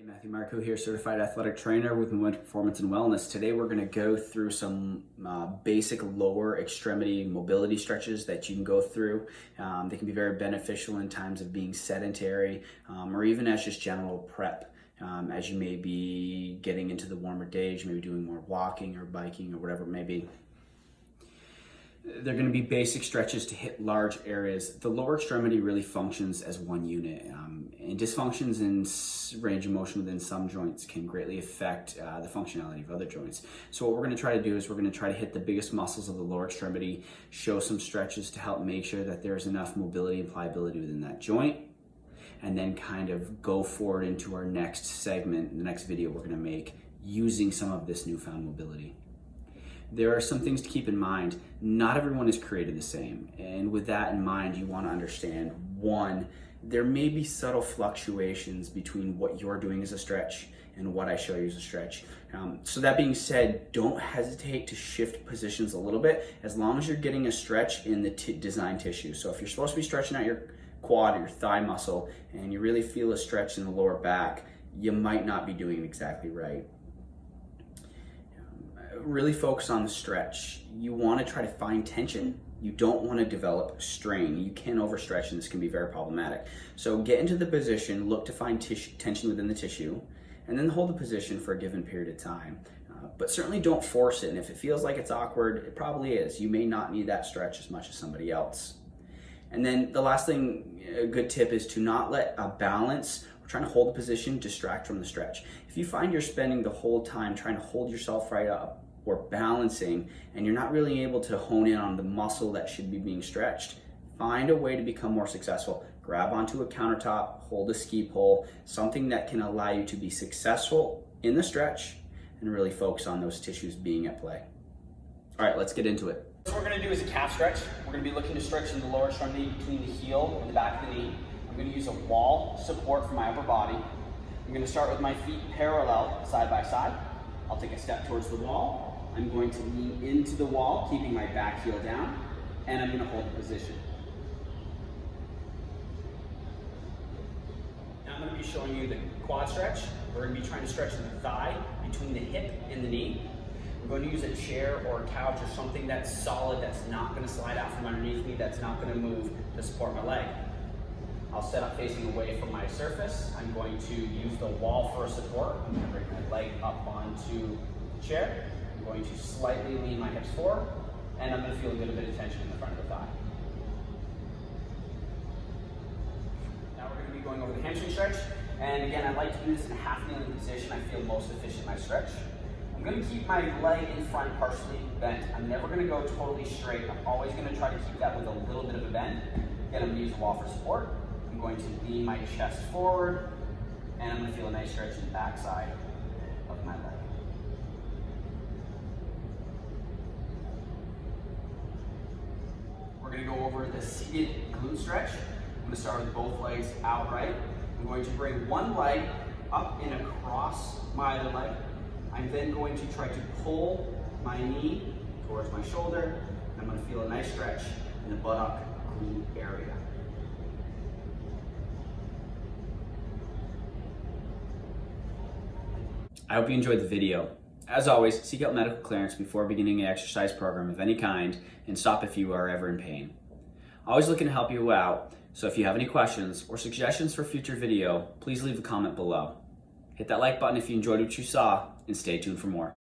Hey, Matthew Marco here, certified athletic trainer with Momentum Performance and Wellness. Today we're going to go through some basic lower extremity mobility stretches that you can go through. They can be very beneficial in times of being sedentary or even as just general prep. As you may be getting into the warmer days, you may be doing more walking or biking or whatever it may be. They're going to be basic stretches to hit large areas. The lower extremity really functions as one unit, and dysfunctions in range of motion within some joints can greatly affect the functionality of other joints. So what we're going to try to do is we're going to try to hit the biggest muscles of the lower extremity, show some stretches to help make sure that there's enough mobility and pliability within that joint, and then kind of go forward into our next segment, the next video we're going to make, using some of this newfound mobility. There are some things to keep in mind. Not everyone is created the same. And with that in mind, you want to understand, one, there may be subtle fluctuations between what you're doing as a stretch and what I show you as a stretch. So that being said, don't hesitate to shift positions a little bit as long as you're getting a stretch in the design tissue. So if you're supposed to be stretching out your quad or your thigh muscle and you really feel a stretch in the lower back, you might not be doing it exactly right. Really focus on the stretch. You want to try to find tension. You don't want to develop strain. You can overstretch and this can be very problematic. So get into the position, look to find tension within the tissue, and then hold the position for a given period of time. But certainly don't force it, and if it feels like it's awkward, it probably is. You may not need that stretch as much as somebody else. And then the last thing, a good tip, is to not let a balance or trying to hold the position distract from the stretch. If you find you're spending the whole time trying to hold yourself right up or balancing and you're not really able to hone in on the muscle that should be being stretched, find a way to become more successful. Grab onto a countertop, hold a ski pole, something that can allow you to be successful in the stretch and really focus on those tissues being at play. All right, let's get into it. What we're going to do is a calf stretch. We're going to be looking to stretch in the lower extremity between the heel and the back of the knee. I'm going to use a wall support for my upper body. I'm going to start with my feet parallel side by side. I'll take a step towards the wall. I'm going to lean into the wall, keeping my back heel down, and I'm going to hold the position. Now I'm going to be showing you the quad stretch. We're going to be trying to stretch the thigh between the hip and the knee. I'm going to use a chair or a couch or something that's solid, that's not going to slide out from underneath me, that's not going to move to support my leg. I'll set up facing away from my surface. I'm going to use the wall for support. I'm going to bring my leg up onto the chair. I'm going to slightly lean my hips forward, and I'm going to feel a bit of tension in the front of the thigh. Now we're going to be going over the hamstring stretch. And again, I like to do this in a half kneeling position. I feel most efficient in my stretch. I'm going to keep my leg in front partially bent. I'm never going to go totally straight. I'm always going to try to keep that with a little bit of a bend. Again, I'm going to use the wall for support. I'm going to lean my chest forward, and I'm going to feel a nice stretch in the back side of my leg. We're going to go over the seated glute stretch. I'm going to start with both legs outright. I'm going to bring one leg up and across my other leg. I'm then going to try to pull my knee towards my shoulder. I'm going to feel a nice stretch in the buttock glute area. I hope you enjoyed the video. As always, seek out medical clearance before beginning an exercise program of any kind and stop if you are ever in pain. Always looking to help you out, so if you have any questions or suggestions for future video, please leave a comment below. Hit that like button if you enjoyed what you saw, and stay tuned for more.